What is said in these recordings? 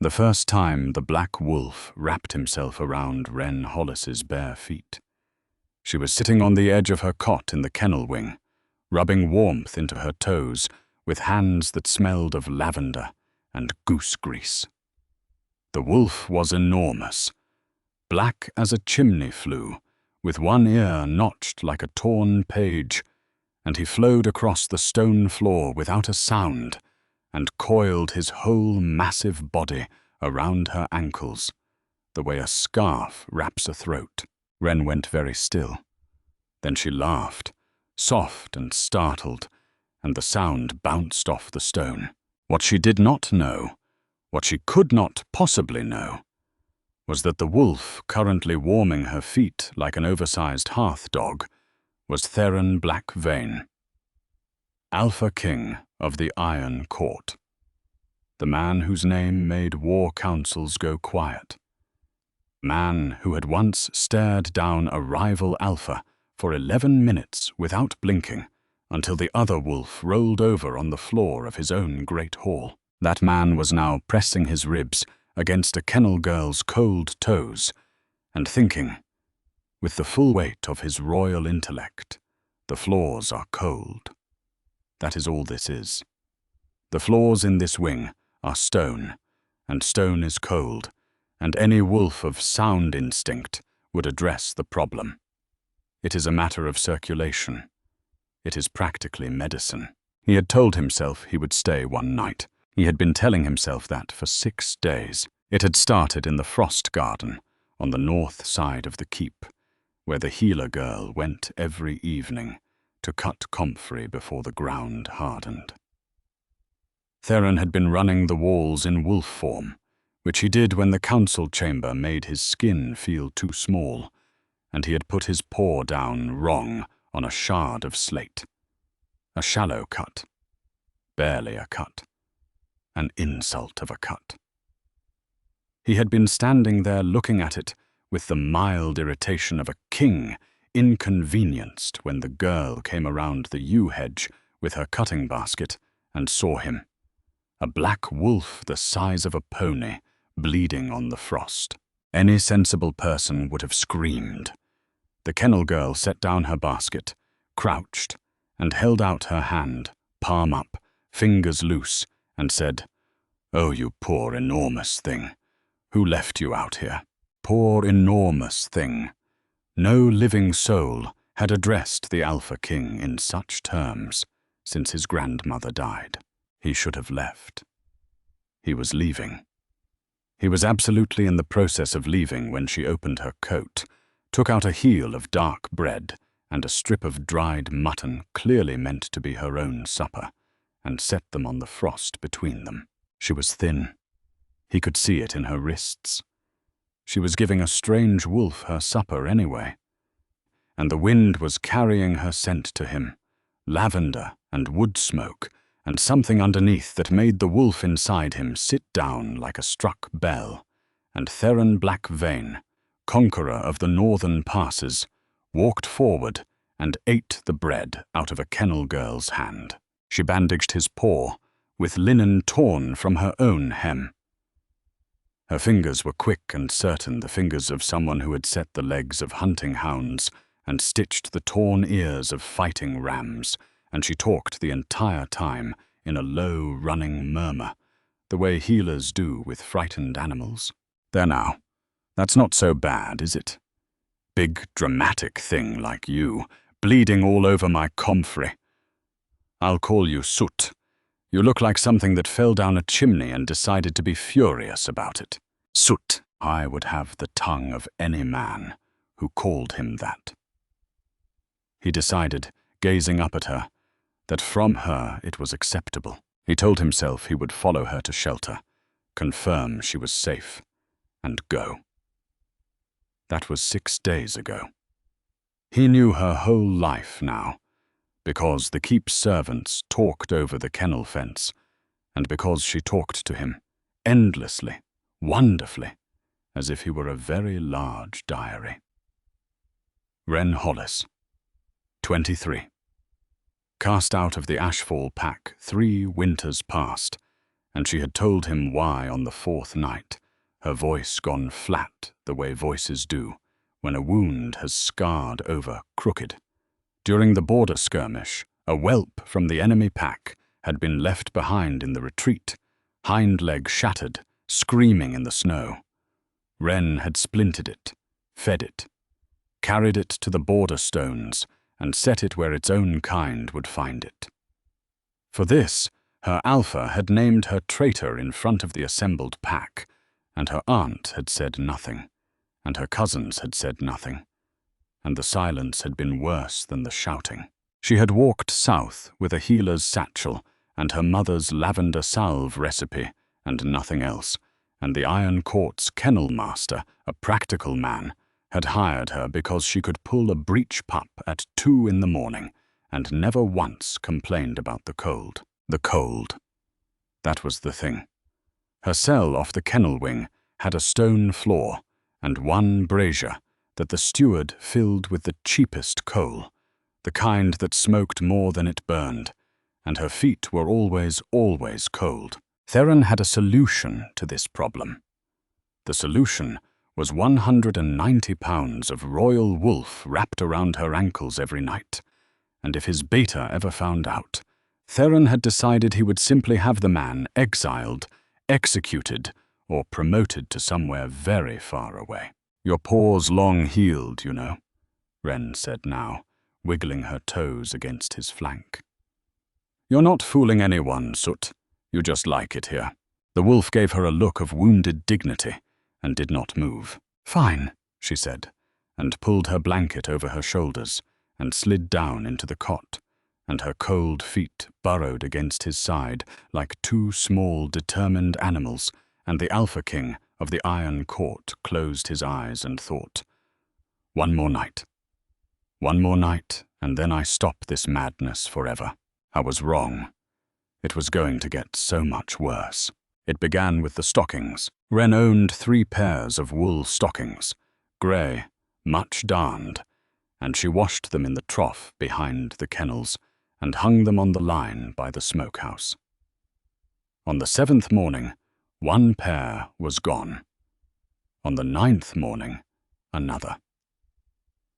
The first time the black wolf wrapped himself around Wren Hollis's bare feet. She was sitting on the edge of her cot in the kennel wing, rubbing warmth into her toes with hands that smelled of lavender and goose grease. The wolf was enormous, black as a chimney flue, with one ear notched like a torn page, and he flowed across the stone floor without a sound and coiled his whole massive body around her ankles, the way a scarf wraps a throat. Wren went very still. Then she laughed, soft and startled, and the sound bounced off the stone. What she did not know, what she could not possibly know, was that the wolf currently warming her feet like an oversized hearth dog was Theron Black Vein, Alpha King of the Iron Court, the man whose name made war councils go quiet, man who had once stared down a rival alpha for 11 minutes without blinking until the other wolf rolled over on the floor of his own great hall. That man was now pressing his ribs against a kennel girl's cold toes and thinking, with the full weight of his royal intellect, the floors are cold. That is all this is. The floors in this wing are stone, and stone is cold, and any wolf of sound instinct would address the problem. It is a matter of circulation. It is practically medicine. He had told himself he would stay one night. He had been telling himself that for 6 days. It had started in the frost garden on the north side of the keep, where the healer girl went every evening to cut comfrey before the ground hardened. Theron had been running the walls in wolf form, which he did when the council chamber made his skin feel too small, and he had put his paw down wrong on a shard of slate. A shallow cut. Barely a cut. An insult of a cut. He had been standing there looking at it with the mild irritation of a king inconvenienced when the girl came around the yew hedge with her cutting basket and saw him, a black wolf the size of a pony, bleeding on the frost. Any sensible person would have screamed. The kennel girl set down her basket, crouched, and held out her hand, palm up, fingers loose, and said, "Oh, you poor enormous thing. Who left you out here? Poor enormous thing." No living soul had addressed the Alpha King in such terms since his grandmother died. He should have left. He was leaving. He was absolutely in the process of leaving when she opened her coat, took out a heel of dark bread and a strip of dried mutton clearly meant to be her own supper, and set them on the frost between them. She was thin. He could see it in her wrists. She was giving a strange wolf her supper anyway. And the wind was carrying her scent to him, lavender and wood smoke, and something underneath that made the wolf inside him sit down like a struck bell, and Theron Black Vein, conqueror of the northern passes, walked forward and ate the bread out of a kennel girl's hand. She bandaged his paw with linen torn from her own hem. Her fingers were quick and certain, the fingers of someone who had set the legs of hunting hounds and stitched the torn ears of fighting rams, and she talked the entire time in a low, running murmur, the way healers do with frightened animals. "There now, that's not so bad, is it? Big, dramatic thing like you, bleeding all over my comfrey. I'll call you Soot. You look like something that fell down a chimney and decided to be furious about it. Soot." I would have the tongue of any man who called him that. He decided, gazing up at her, that from her it was acceptable. He told himself he would follow her to shelter, confirm she was safe, and go. That was 6 days ago. He knew her whole life now, because the keep servants talked over the kennel fence, and because she talked to him, endlessly, wonderfully, as if he were a very large diary. Wren Hollis, 23. Cast out of the Ashfall pack 3 winters past, and she had told him why on the fourth night, her voice gone flat the way voices do when a wound has scarred over crooked. During the border skirmish, a whelp from the enemy pack had been left behind in the retreat, hind leg shattered, screaming in the snow. Ren had splintered it, fed it, carried it to the border stones, and set it where its own kind would find it. For this, her alpha had named her traitor in front of the assembled pack, and her aunt had said nothing, and her cousins had said nothing, and the silence had been worse than the shouting. She had walked south with a healer's satchel and her mother's lavender salve recipe and nothing else, and the Iron Court's kennel master, a practical man, had hired her because she could pull a breech pup at 2 in the morning and never once complained about the cold. The cold. That was the thing. Her cell off the kennel wing had a stone floor and one brazier that the steward filled with the cheapest coal, the kind that smoked more than it burned, and her feet were always cold. Theron had a solution to this problem. The solution was 190 pounds of royal wolf wrapped around her ankles every night, and if his beta ever found out, Theron had decided he would simply have the man exiled, executed, or promoted to somewhere very far away. "Your paw's long healed, you know," Ren said now, wiggling her toes against his flank. "You're not fooling anyone, Soot. You just like it here." The wolf gave her a look of wounded dignity and did not move. "Fine," she said, and pulled her blanket over her shoulders and slid down into the cot, and her cold feet burrowed against his side like two small, determined animals, and the Alpha King of the Iron Court closed his eyes and thought, "One more night. One more night, and then I stop this madness forever. I was wrong. It was going to get so much worse." It began with the stockings. Ren owned 3 pairs of wool stockings, grey, much darned, and she washed them in the trough behind the kennels and hung them on the line by the smokehouse. On the 7th morning, 1 pair was gone. On the 9th morning, another.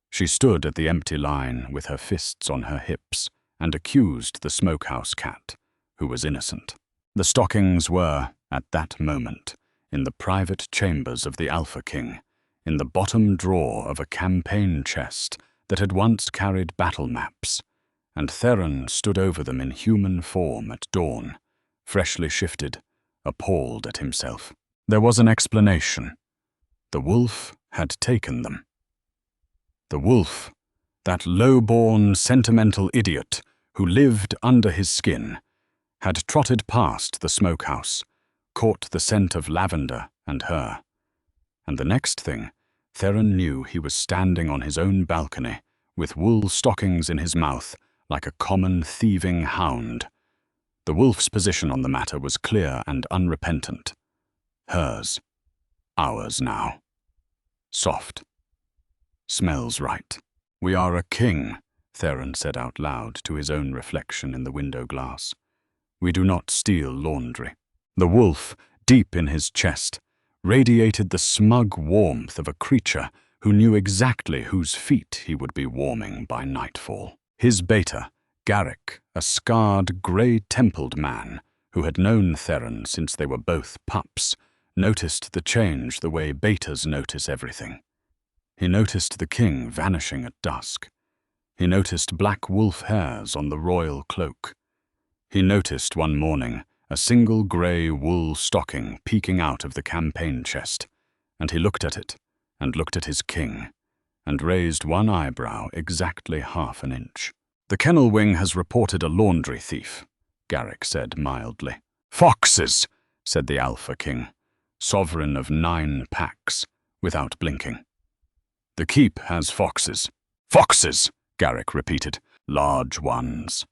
She stood at the empty line with her fists on her hips and accused the smokehouse cat, who was innocent. The stockings were, at that moment, in the private chambers of the Alpha King, in the bottom drawer of a campaign chest that had once carried battle maps, and Theron stood over them in human form at dawn, freshly shifted, appalled at himself. There was an explanation. The wolf had taken them. The wolf, that low-born, sentimental idiot who lived under his skin, had trotted past the smokehouse, caught the scent of lavender and her. And the next thing, Theron knew he was standing on his own balcony, with wool stockings in his mouth, like a common thieving hound. The wolf's position on the matter was clear and unrepentant. Hers. Ours now. Soft. Smells right. "We are a king," Theron said out loud to his own reflection in the window glass. "We do not steal laundry." The wolf, deep in his chest, radiated the smug warmth of a creature who knew exactly whose feet he would be warming by nightfall. His beta, Garrick, a scarred, grey-templed man who had known Theron since they were both pups, noticed the change the way betas notice everything. He noticed the king vanishing at dusk. He noticed black wolf hairs on the royal cloak. He noticed one morning a single grey wool stocking peeking out of the campaign chest, and he looked at it, and looked at his king, and raised one eyebrow exactly half an inch. "The kennel wing has reported a laundry thief," Garrick said mildly. "Foxes," said the Alpha King, sovereign of 9 packs, without blinking. "The keep has foxes." "Foxes," Garrick repeated. "Large ones.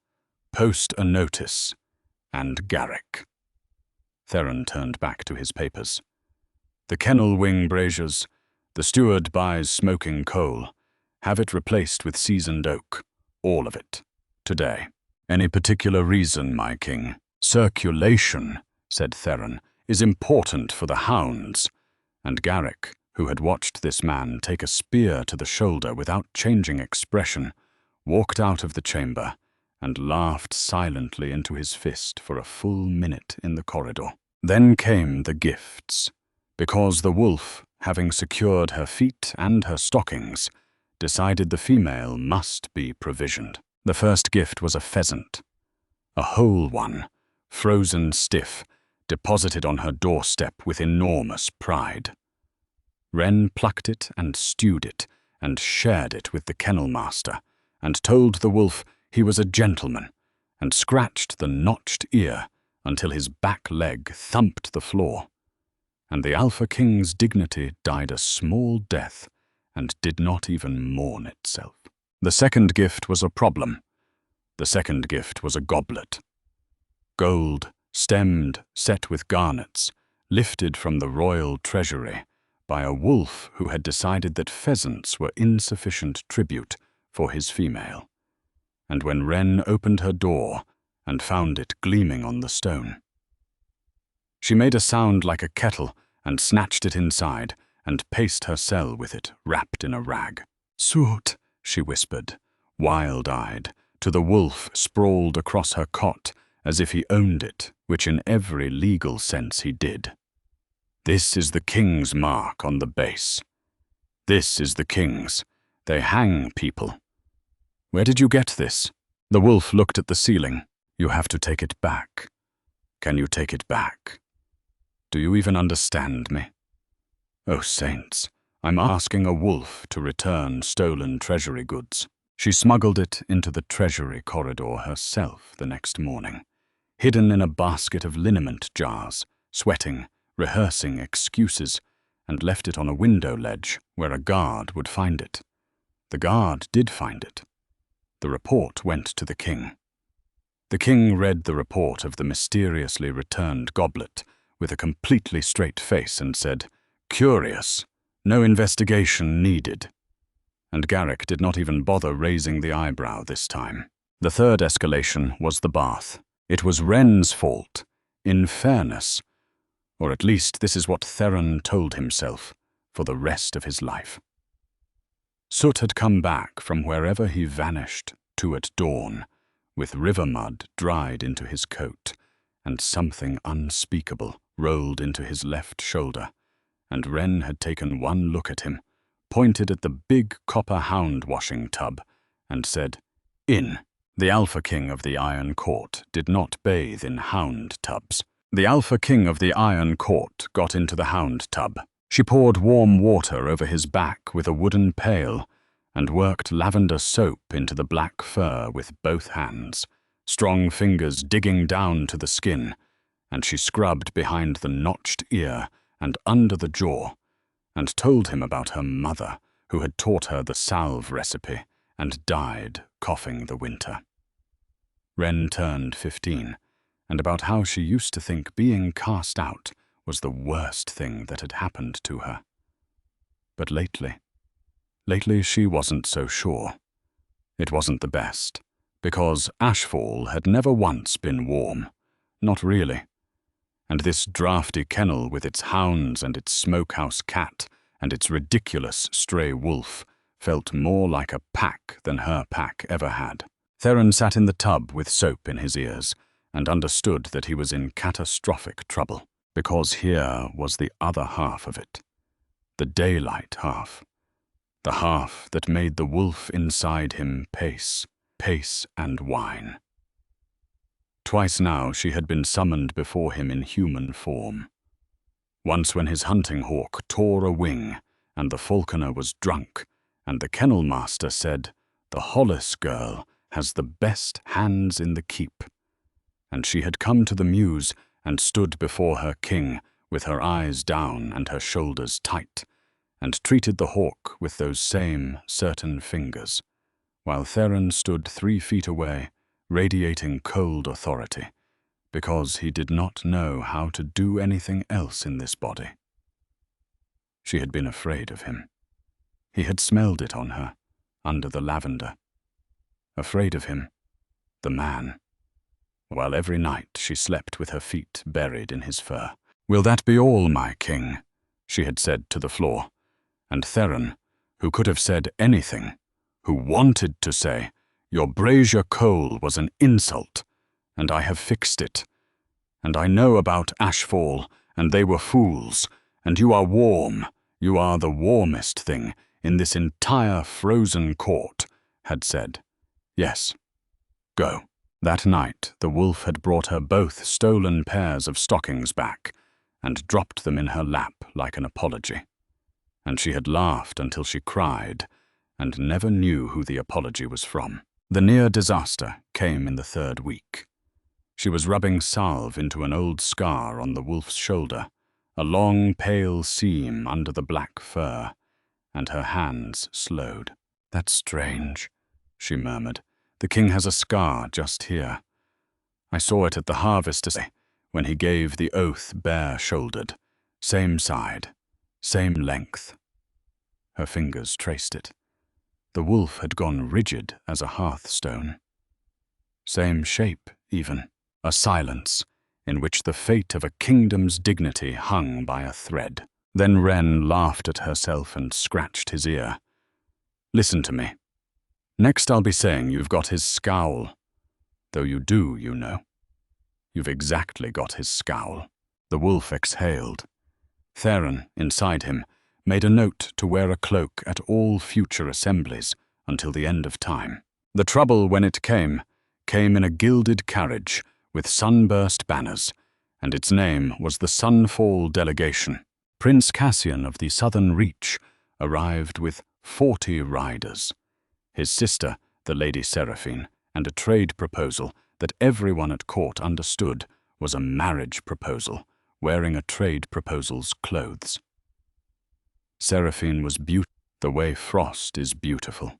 Post a notice. And Garrick." Theron turned back to his papers. "The kennel wing braziers. The steward buys smoking coal. Have it replaced with seasoned oak. All of it. Today." "Any particular reason, my king?" "Circulation," said Theron, is important for the hounds. And Garrick, who had watched this man take a spear to the shoulder without changing expression, walked out of the chamber and laughed silently into his fist for a full minute in the corridor. Then came the gifts, because the wolf, having secured her feet and her stockings, decided the female must be provisioned. The first gift was a pheasant, a whole one, frozen stiff, deposited on her doorstep with enormous pride. Wren plucked it and stewed it and shared it with the kennel master, and told the wolf he was a gentleman, and scratched the notched ear until his back leg thumped the floor. And the Alpha King's dignity died a small death and did not even mourn itself. The second gift was a problem. The second gift was a goblet. Gold, stemmed, set with garnets, lifted from the royal treasury by a wolf who had decided that pheasants were insufficient tribute for his female. And when Wren opened her door and found it gleaming on the stone, she made a sound like a kettle and snatched it inside and paced her cell with it wrapped in a rag. "Soot," she whispered, wild-eyed, to the wolf sprawled across her cot as if he owned it, which in every legal sense he did. "This is the king's mark on the base. This is the king's. They hang people. Where did you get this?" The wolf looked at the ceiling. "You have to take it back. Can you take it back? Do you even understand me? Oh, saints, I'm asking a wolf to return stolen treasury goods." She smuggled it into the treasury corridor herself the next morning, hidden in a basket of liniment jars, sweating, rehearsing excuses, and left it on a window ledge where a guard would find it. The guard did find it. The report went to the king. The king read the report of the mysteriously returned goblet with a completely straight face and said, "Curious, no investigation needed." And Garrick did not even bother raising the eyebrow this time. The third escalation was the bath. It was Wren's fault, in fairness, or at least this is what Theron told himself for the rest of his life. Soot had come back from wherever he vanished to at dawn, with river mud dried into his coat, and something unspeakable rolled into his left shoulder, and Wren had taken one look at him, pointed at the big copper hound washing tub, and said, "In." The Alpha King of the Iron Court did not bathe in hound tubs. The Alpha King of the Iron Court got into the hound tub. She poured warm water over his back with a wooden pail and worked lavender soap into the black fur with both hands, strong fingers digging down to the skin, and she scrubbed behind the notched ear and under the jaw, and told him about her mother, who had taught her the salve recipe and died coughing the winter. Wren turned 15, and about how she used to think being cast out was the worst thing that had happened to her. But lately she wasn't so sure. It wasn't the best, because Ashfall had never once been warm. Not really. And this draughty kennel with its hounds and its smokehouse cat and its ridiculous stray wolf felt more like a pack than her pack ever had. Theron sat in the tub with soap in his ears and understood that he was in catastrophic trouble, because here was the other half of it, the daylight half, the half that made the wolf inside him pace and whine. Twice now she had been summoned before him in human form. Once when his hunting hawk tore a wing and the falconer was drunk, and the kennel master said, "The Hollis girl has the best hands in the keep." And she had come to the mews and stood before her king with her eyes down and her shoulders tight, and treated the hawk with those same certain fingers, while Theron stood 3 feet away, radiating cold authority, because he did not know how to do anything else in this body. She had been afraid of him. He had smelled it on her, under the lavender. Afraid of him, the man. while every night she slept with her feet buried in his fur. "Will that be all, my king?" she had said to the floor. And Theron, who could have said anything, who wanted to say, "Your brazier coal was an insult, and I have fixed it. And I know about Ashfall, and they were fools, and you are warm, you are the warmest thing in this entire frozen court," had said, "Yes, go." That night the wolf had brought her both stolen pairs of stockings back, and dropped them in her lap like an apology. And she had laughed until she cried, and never knew who the apology was from. The near disaster came in the 3rd week. She was rubbing salve into an old scar on the wolf's shoulder, a long pale seam under the black fur, and her hands slowed. "That's strange," she murmured. "The king has a scar just here. I saw it at the harvest when he gave the oath bare-shouldered. Same side, same length." Her fingers traced it. The wolf had gone rigid as a hearthstone. Same shape, even. A silence in which the fate of a kingdom's dignity hung by a thread. Then Wren laughed at herself and scratched his ear. "Listen to me. Next I'll be saying you've got his scowl. Though you do, you know. You've exactly got his scowl." The wolf exhaled. Theron, inside him, made a note to wear a cloak at all future assemblies until the end of time. The trouble, when it came in a gilded carriage with sunburst banners, and its name was the Sunfall Delegation. Prince Cassian of the Southern Reach arrived with 40 riders. His sister, the Lady Seraphine, and a trade proposal that everyone at court understood was a marriage proposal, wearing a trade proposal's clothes. Seraphine was beautiful the way frost is beautiful,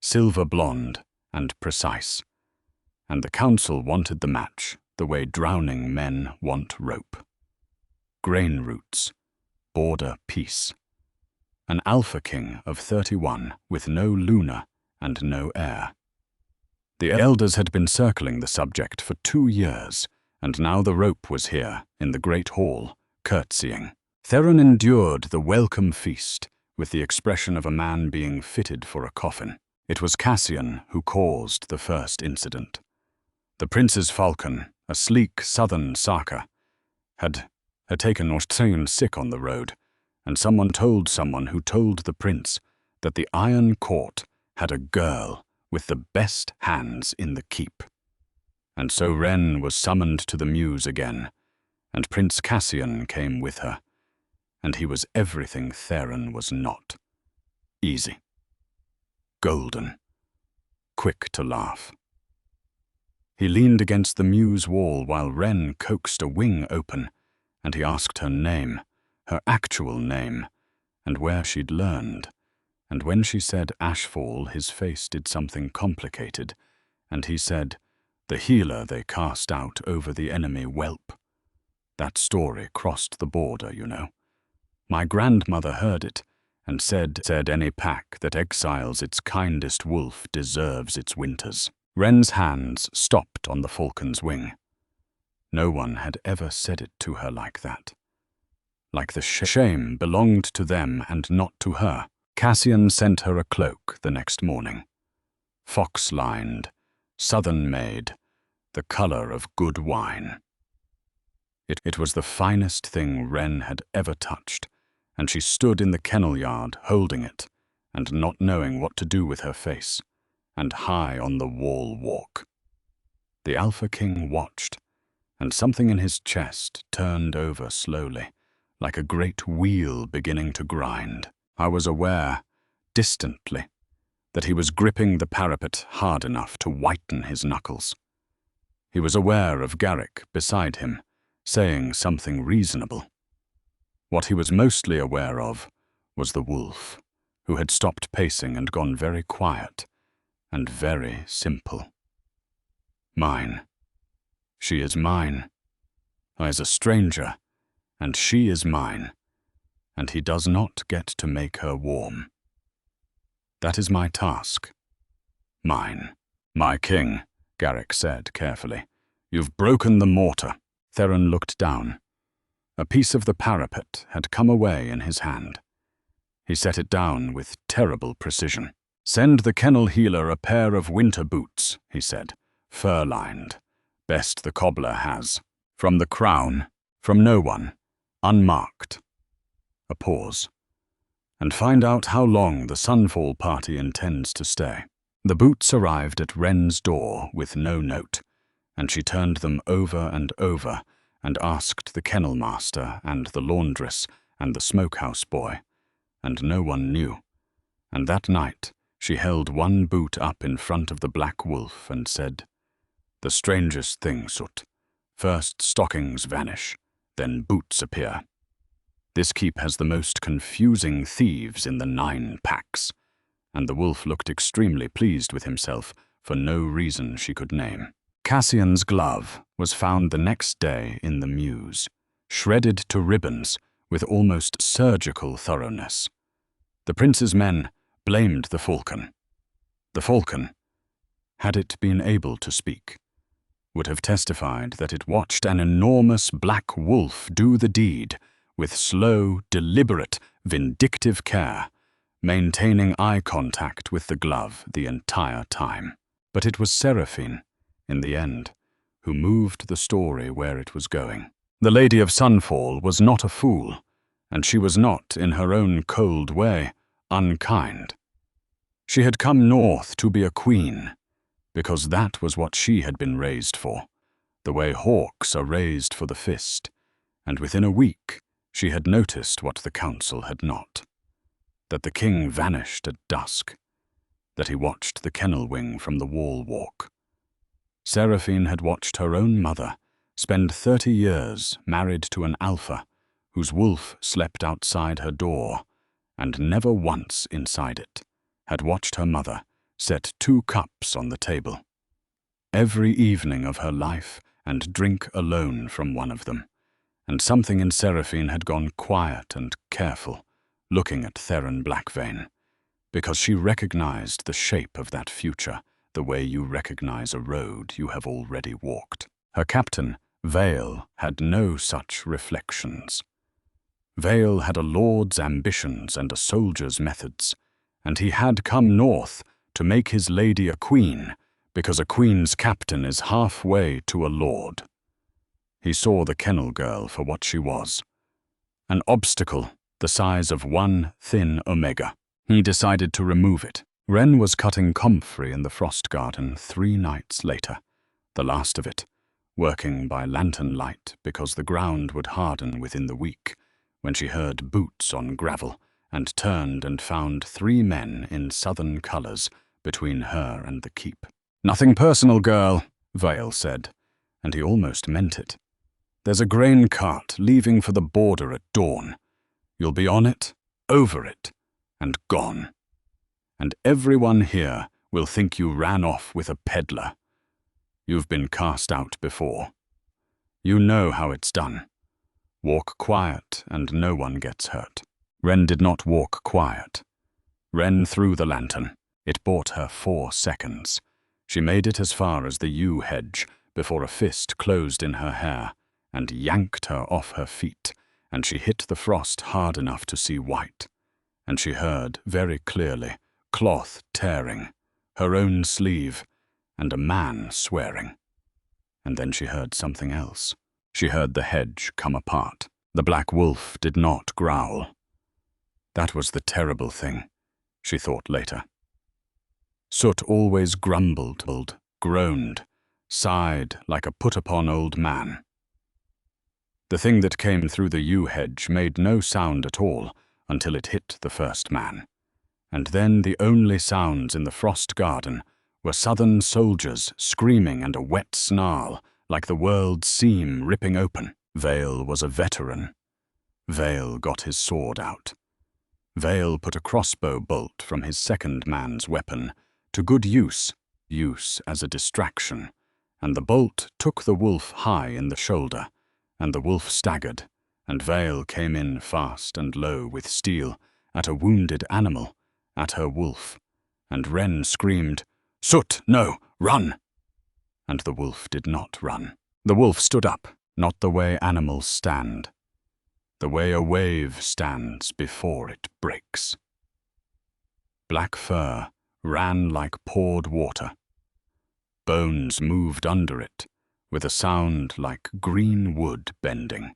silver blonde and precise, and the council wanted the match the way drowning men want rope. Grain roots, border peace. An alpha king of 31 with no Luna and no heir. The elders had been circling the subject for 2 years, and now the rope was here in the great hall, curtsying. Theron endured the welcome feast with the expression of a man being fitted for a coffin. It was Cassian who caused the first incident. The prince's falcon, a sleek southern Saka, had taken Orstein sick on the road, and someone told someone who told the prince that the Iron Court had a girl with the best hands in the keep. And so Wren was summoned to the Mews again, and Prince Cassian came with her, and he was everything Theron was not. Easy. Golden. Quick to laugh. He leaned against the Mews wall while Wren coaxed a wing open, and he asked her name, her actual name, and where she'd learned. And when she said Ashfall, his face did something complicated, and he said, "The healer they cast out over the enemy whelp." That story crossed the border, you know. My grandmother heard it, and said any pack that exiles its kindest wolf deserves its winters. Wren's hands stopped on the falcon's wing. No one had ever said it to her like that. Like the shame belonged to them and not to her. Cassian sent her a cloak the next morning. Fox-lined, southern-made, the color of good wine. It was the finest thing Wren had ever touched, and she stood in the kennel yard holding it, and not knowing what to do with her face, and high on the wall walk. The Alpha King watched, and something in his chest turned over slowly, like a great wheel beginning to grind. I was aware, distantly, that he was gripping the parapet hard enough to whiten his knuckles. He was aware of Garrick beside him, saying something reasonable. What he was mostly aware of was the wolf, who had stopped pacing and gone very quiet and very simple. Mine. She is mine. I is a stranger, and she is mine, and he does not get to make her warm. That is my task. Mine. My king, Garrick said carefully. You've broken the mortar." Theron looked down. A piece of the parapet had come away in his hand. He set it down with terrible precision. "Send the kennel healer a pair of winter boots," he said, "fur-lined. Best the cobbler has. From the crown, from no one, unmarked." A pause. "And find out how long the Sunfall party intends to stay." The boots arrived at Wren's door with no note, and she turned them over and asked the kennel master and the laundress and the smokehouse boy, and no one knew. And that night she held one boot up in front of the black wolf and said, "The strangest thing, Soot. First stockings vanish, then boots appear. This keep has the most confusing thieves in the 9 packs." And the wolf looked extremely pleased with himself for no reason she could name. Cassian's glove was found the next day in the mews, shredded to ribbons with almost surgical thoroughness. The prince's men blamed the falcon. The falcon, had it been able to speak, would have testified that it watched an enormous black wolf do the deed with slow, deliberate, vindictive care, maintaining eye contact with the glove the entire time. But it was Seraphine, in the end, who moved the story where it was going. The Lady of Sunfall was not a fool, and she was not, in her own cold way, unkind. She had come north to be a queen, because that was what she had been raised for, the way hawks are raised for the fist, and within a week she had noticed what the council had not. That the king vanished at dusk, that he watched the kennel wing from the wall walk. Seraphine had watched her own mother spend 30 years married to an alpha whose wolf slept outside her door, and never once inside it had watched her mother set 2 cups on the table. Every evening of her life and drink alone from one of them, and something in Seraphine had gone quiet and careful, looking at Theron Blackvein, because she recognized the shape of that future the way you recognize a road you have already walked. Her captain, Vale, had no such reflections. Vale had a lord's ambitions and a soldier's methods, and he had come north to make his lady a queen, because a queen's captain is halfway to a lord. He saw the kennel girl for what she was, an obstacle the size of one thin omega. He decided to remove it. Wren was cutting comfrey in the frost garden 3 nights later, the last of it, working by lantern light because the ground would harden within the week, when she heard boots on gravel and turned and found 3 men in southern colors between her and the keep. "Nothing personal, girl," Vale said, and he almost meant it. "There's a grain cart leaving for the border at dawn. You'll be on it, over it, and gone. And everyone here will think you ran off with a peddler. You've been cast out before. You know how it's done. Walk quiet and no one gets hurt." Wren did not walk quiet. Wren threw the lantern. It bought her 4 seconds. She made it as far as the yew hedge before a fist closed in her hair and yanked her off her feet, and she hit the frost hard enough to see white. And she heard, very clearly, cloth tearing, her own sleeve, and a man swearing. And then she heard something else. She heard the hedge come apart. The black wolf did not growl. That was the terrible thing, she thought later. Soot always grumbled, groaned, sighed like a put-upon old man. The thing that came through the yew hedge made no sound at all until it hit the first man. And then the only sounds in the frost garden were southern soldiers screaming and a wet snarl, like the world's seam ripping open. Vale was a veteran. Vale got his sword out. Vale put a crossbow bolt from his second man's weapon to good use as a distraction, and the bolt took the wolf high in the shoulder, and the wolf staggered, and Vale came in fast and low with steel, at a wounded animal, at her wolf, and Wren screamed, "Soot, no, run!" And the wolf did not run. The wolf stood up, not the way animals stand, the way a wave stands before it breaks. Black fur ran like poured water. Bones moved under it, with a sound like green wood bending.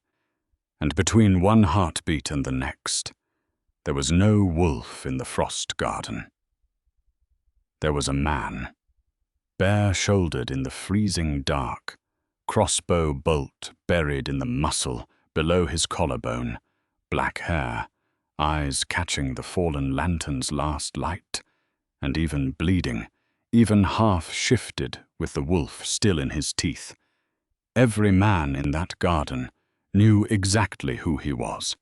And between one heartbeat and the next, there was no wolf in the frost garden. There was a man, bare-shouldered in the freezing dark, crossbow bolt buried in the muscle below his collarbone, black hair, eyes catching the fallen lantern's last light, and even bleeding, even half-shifted with the wolf still in his teeth. Every man in that garden knew exactly who he was,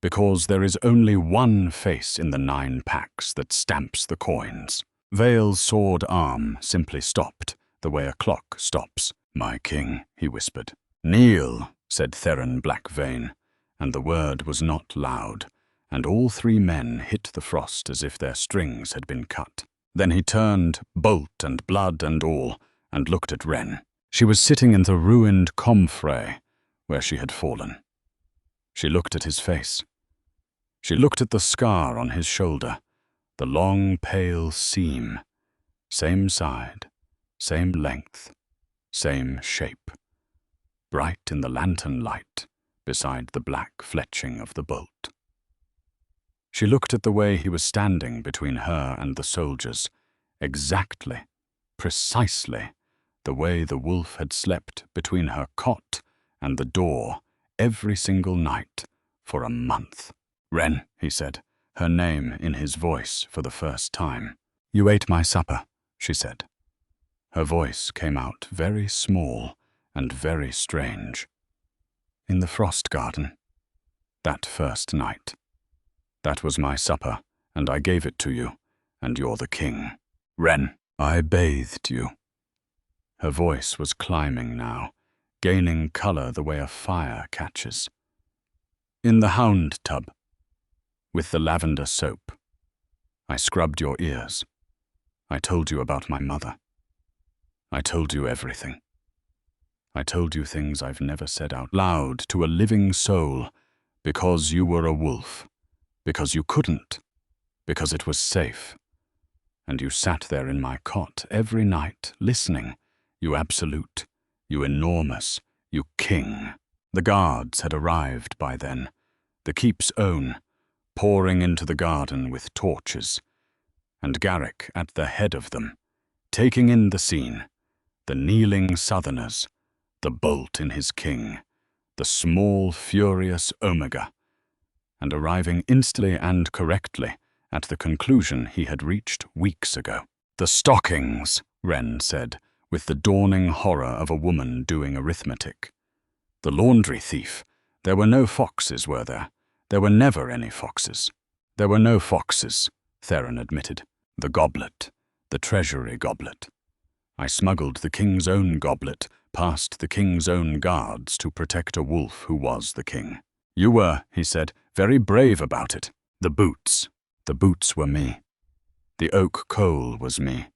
because there is only one face in the 9 packs that stamps the coins. Vale's sword arm simply stopped, the way a clock stops. "My king," he whispered. "Kneel," said Theron Blackvein, and the word was not loud, and all 3 men hit the frost as if their strings had been cut. Then he turned, bolt and blood and all, and looked at Wren. She was sitting in the ruined comfrey where she had fallen. She looked at his face. She looked at the scar on his shoulder, the long pale seam, same side, same length, same shape, bright in the lantern light beside the black fletching of the bolt. She looked at the way he was standing between her and the soldiers, exactly, precisely, the way the wolf had slept between her cot and the door every single night for a month. "Wren," he said, her name in his voice for the first time. "You ate my supper," she said. Her voice came out very small and very strange. "In the frost garden, that first night. That was my supper, and I gave it to you, and you're the king. Wren, I bathed you." Her voice was climbing now, gaining color the way a fire catches. "In the hound tub, with the lavender soap. I scrubbed your ears. I told you about my mother. I told you everything. I told you things I've never said out loud to a living soul, because you were a wolf, because you couldn't, because it was safe. And you sat there in my cot every night, listening, you absolute, you enormous, you king." The guards had arrived by then, the keep's own, pouring into the garden with torches, and Garrick at the head of them, taking in the scene, the kneeling southerners, the bolt in his king, the small, furious Omega, and arriving instantly and correctly at the conclusion he had reached weeks ago. "The stockings," Wren said, with the dawning horror of a woman doing arithmetic. "The laundry thief. There were no foxes, were there? There were never any foxes." "There were no foxes," Theron admitted. "The goblet, the treasury goblet. I smuggled the king's own goblet past the king's own guards to protect a wolf who was the king. You were," he said, "very brave about it. The boots were me. The oak coal was me.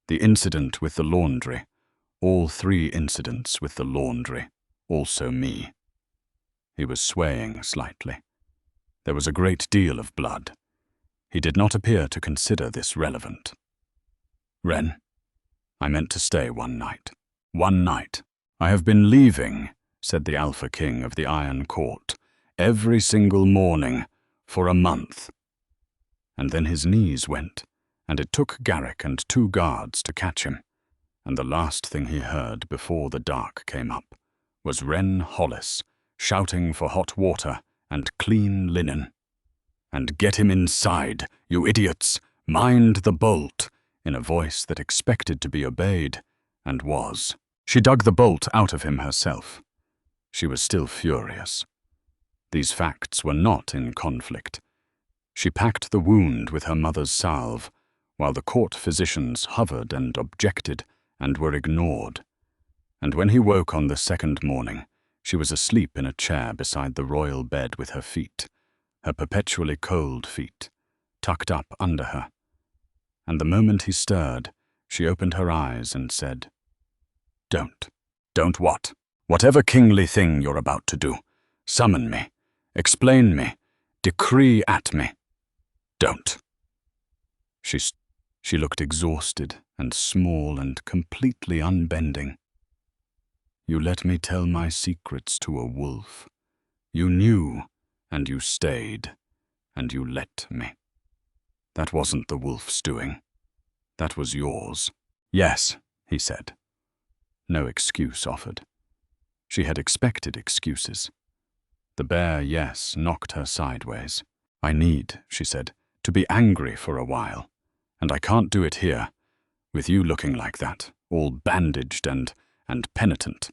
The incident with the laundry, all 3 incidents with the laundry, also me." He was swaying slightly. There was a great deal of blood. He did not appear to consider this relevant. "Wren, I meant to stay one night. One night. I have been leaving," said the Alpha King of the Iron Court, "every single morning for a month." And then his knees went, and it took Garrick and 2 guards to catch him, and the last thing he heard before the dark came up was Wren Hollis shouting for hot water and clean linen. "And get him inside, you idiots! Mind the bolt!" in a voice that expected to be obeyed, and was. She dug the bolt out of him herself. She was still furious. These facts were not in conflict. She packed the wound with her mother's salve, while the court physicians hovered and objected and were ignored. And when he woke on the second morning, she was asleep in a chair beside the royal bed with her feet, her perpetually cold feet, tucked up under her. And the moment he stirred, she opened her eyes and said, "Don't." Don't what? Whatever kingly thing you're about to do. Summon me. Explain me. Decree at me. Don't. She looked exhausted and small and completely unbending. You let me tell my secrets to a wolf. You knew, and you stayed, and you let me. That wasn't the wolf's doing. That was yours. Yes, he said. No excuse offered. She had expected excuses. The bare yes knocked her sideways. I need, she said, to be angry for a while. And I can't do it here, with you looking like that, all bandaged and penitent.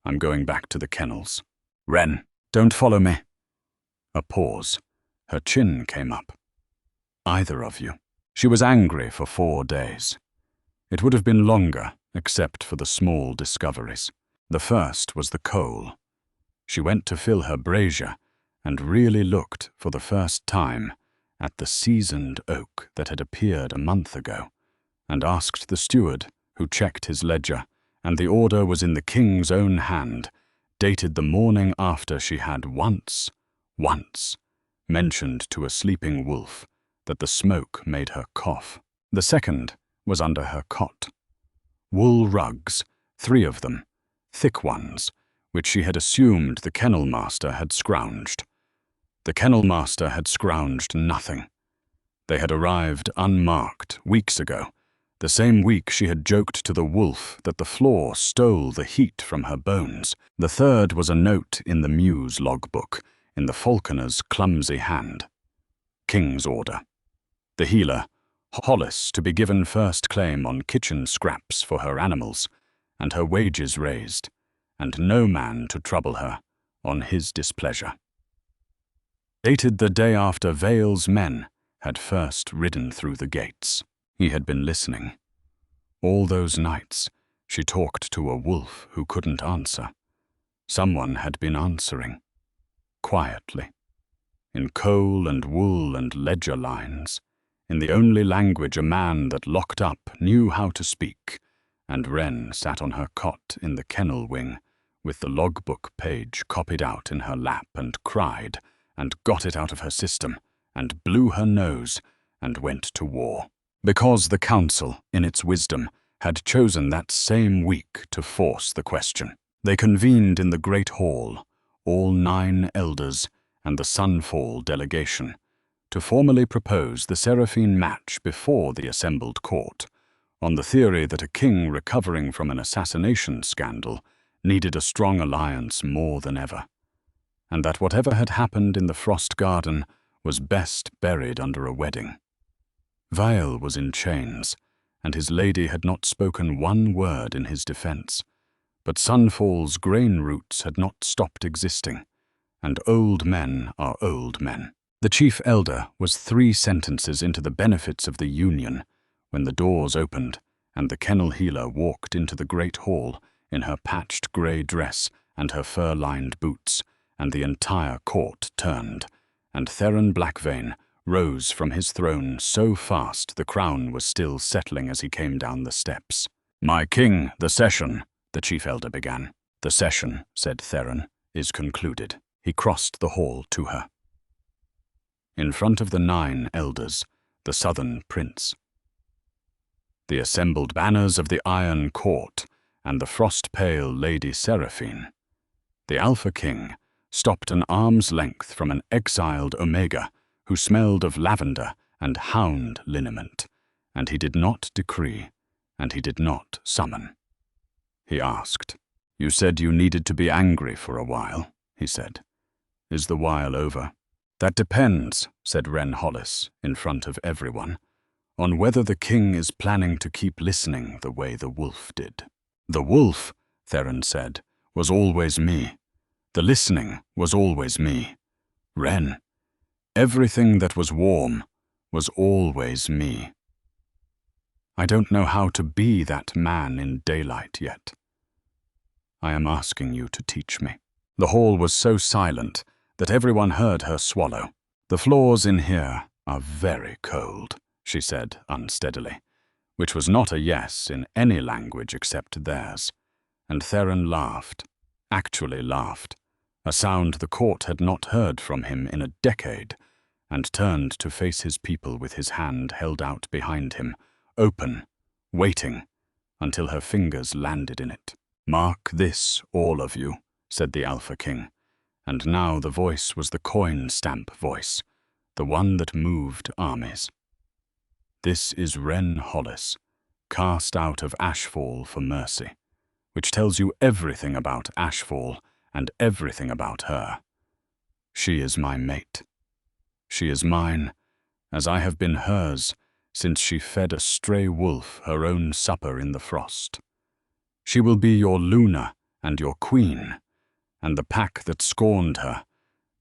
I'm going back to the kennels. Wren, don't follow me. A pause. Her chin came up. Either of you. She was angry for 4 days. It would have been longer, except for the small discoveries. The first was the coal. She went to fill her brazier and really looked, for the first time, at the seasoned oak that had appeared a month ago, and asked the steward, who checked his ledger, and the order was in the king's own hand, dated the morning after she had once, mentioned to a sleeping wolf that the smoke made her cough. The second was under her cot. Wool rugs, 3 of them, thick ones, which she had assumed the kennel master had scrounged. The kennel master had scrounged nothing. They had arrived unmarked weeks ago, the same week she had joked to the wolf that the floor stole the heat from her bones. The third was a note in the Muse logbook, in the falconer's clumsy hand. King's order. The healer, Hollis, to be given first claim on kitchen scraps for her animals, and her wages raised, and no man to trouble her on his displeasure. Dated the day after Vale's men had first ridden through the gates. He had been listening. All those nights, she talked to a wolf who couldn't answer. Someone had been answering. Quietly. In coal and wool and ledger lines. In the only language a man that locked up knew how to speak. And Wren sat on her cot in the kennel wing, with the logbook page copied out in her lap, and cried, and got it out of her system, and blew her nose, and went to war. Because the council, in its wisdom, had chosen that same week to force the question. They convened in the great hall, all 9 elders and the Sunfall delegation, to formally propose the Seraphine match before the assembled court, on the theory that a king recovering from an assassination scandal needed a strong alliance more than ever, and that whatever had happened in the Frost Garden was best buried under a wedding. Vale was in chains, and his lady had not spoken one word in his defense, but Sunfall's grain roots had not stopped existing, and old men are old men. The chief elder was 3 sentences into the benefits of the union when the doors opened and the kennel healer walked into the great hall in her patched grey dress and her fur-lined boots, and the entire court turned, and Theron Blackvein rose from his throne so fast the crown was still settling as he came down the steps. "My king, the session," the chief elder began. "The session," said Theron, "is concluded." He crossed the hall to her. In front of the 9 elders, the southern prince. The assembled banners of the Iron Court and the frost-pale Lady Seraphine. The Alpha King stopped an arm's length from an exiled Omega who smelled of lavender and hound liniment, and he did not decree, and he did not summon. He asked. "You said you needed to be angry for a while," he said. "Is the while over?" "That depends," said Wren Hollis, in front of everyone, "on whether the king is planning to keep listening the way the wolf did." "The wolf," Theron said, "was always me. The listening was always me. Wren, everything that was warm was always me. I don't know how to be that man in daylight yet. I am asking you to teach me." The hall was so silent that everyone heard her swallow. "The floors in here are very cold," she said unsteadily, which was not a yes in any language except theirs. and Theron laughed, actually laughed, a sound the court had not heard from him in a decade, and turned to face his people with his hand held out behind him, open, waiting, until her fingers landed in it. "Mark this, all of you," said the Alpha King, and now the voice was the coin stamp voice, the one that moved armies. "This is Ren Hollis, cast out of Ashfall for mercy, which tells you everything about Ashfall and everything about her. She is my mate. She is mine, as I have been hers since she fed a stray wolf her own supper in the frost. She will be your Luna and your queen, and the pack that scorned her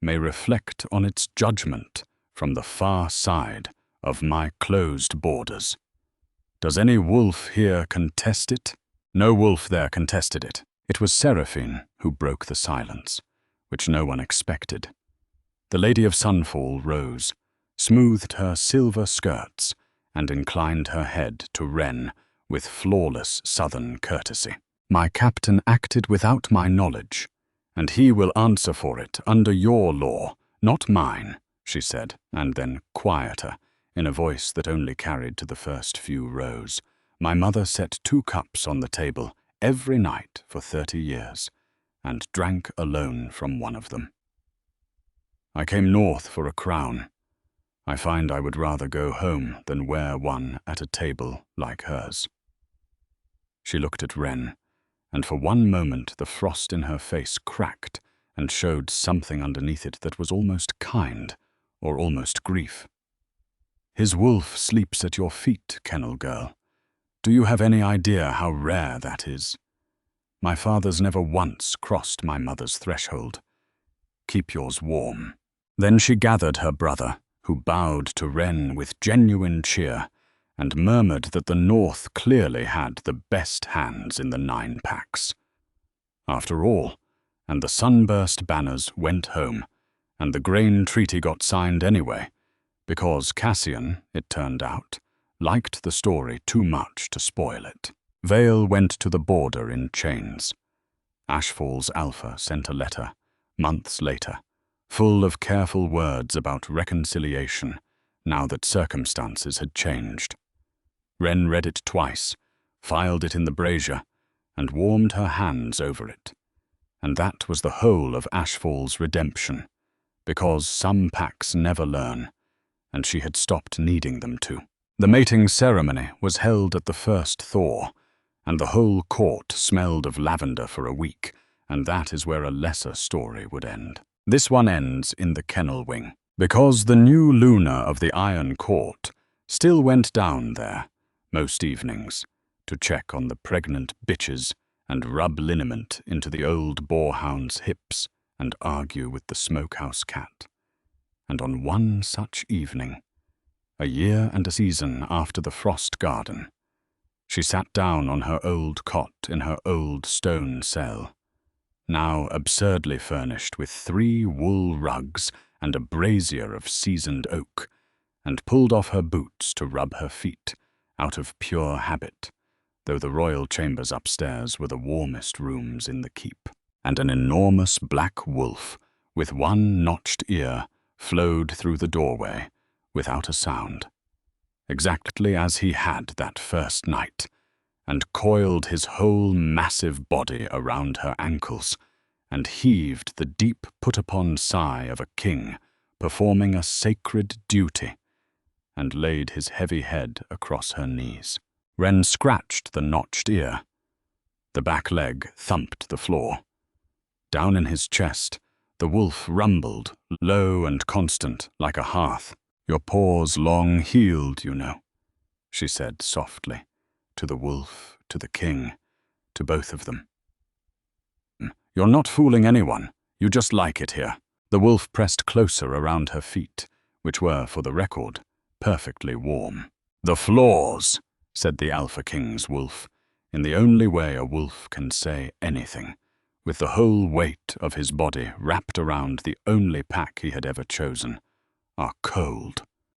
may reflect on its judgment from the far side of my closed borders. Does any wolf here contest it?" No wolf there contested it. It was Seraphine who broke the silence, which no one expected. The Lady of Sunfall rose, smoothed her silver skirts, and inclined her head to Ren with flawless southern courtesy. "My captain acted without my knowledge, and he will answer for it under your law, not mine," she said, and then quieter, in a voice that only carried to the first few rows. "My mother set 2 cups on the table every night for 30 years, and drank alone from one of them. I came north for a crown. I find I would rather go home than wear one at a table like hers." She looked at Ren, and for one moment the frost in her face cracked and showed something underneath it that was almost kind, or almost grief. "His wolf sleeps at your feet, kennel girl. Do you have any idea how rare that is? My father's never once crossed my mother's threshold. Keep yours warm." Then she gathered her brother, who bowed to Ren with genuine cheer, and murmured that the North clearly had the best hands in the 9 packs. After all, and the sunburst banners went home, and the grain treaty got signed anyway, because Cassian, it turned out, liked the story too much to spoil it. Vale went to the border in chains. Ashfall's Alpha sent a letter, months later, full of careful words about reconciliation, now that circumstances had changed. Ren read it twice, filed it in the brazier, and warmed her hands over it. And that was the whole of Ashfall's redemption, because some packs never learn, and she had stopped needing them to. The mating ceremony was held at the first thaw, and the whole court smelled of lavender for a week, and that is where a lesser story would end. This one ends in the kennel wing, because the new Luna of the Iron Court still went down there, most evenings, to check on the pregnant bitches and rub liniment into the old boarhound's hips and argue with the smokehouse cat. And on one such evening, a year and a season after the frost garden, she sat down on her old cot in her old stone cell, now absurdly furnished with 3 wool rugs and a brazier of seasoned oak, and pulled off her boots to rub her feet, out of pure habit, though the royal chambers upstairs were the warmest rooms in the keep. And an enormous black wolf, with one notched ear, flowed through the doorway, without a sound, exactly as he had that first night, and coiled his whole massive body around her ankles, and heaved the deep put-upon sigh of a king performing a sacred duty, and laid his heavy head across her knees. Ren scratched the notched ear. The back leg thumped the floor. Down in his chest, the wolf rumbled, low and constant, like a hearth. "Your paw's long healed, you know," she said softly, to the wolf, to the king, to both of them. "You're not fooling anyone. You just like it here." The wolf pressed closer around her feet, which were, for the record, perfectly warm. "The floors," said the Alpha King's wolf, in the only way a wolf can say anything, with the whole weight of his body wrapped around the only pack he had ever chosen, "are cold."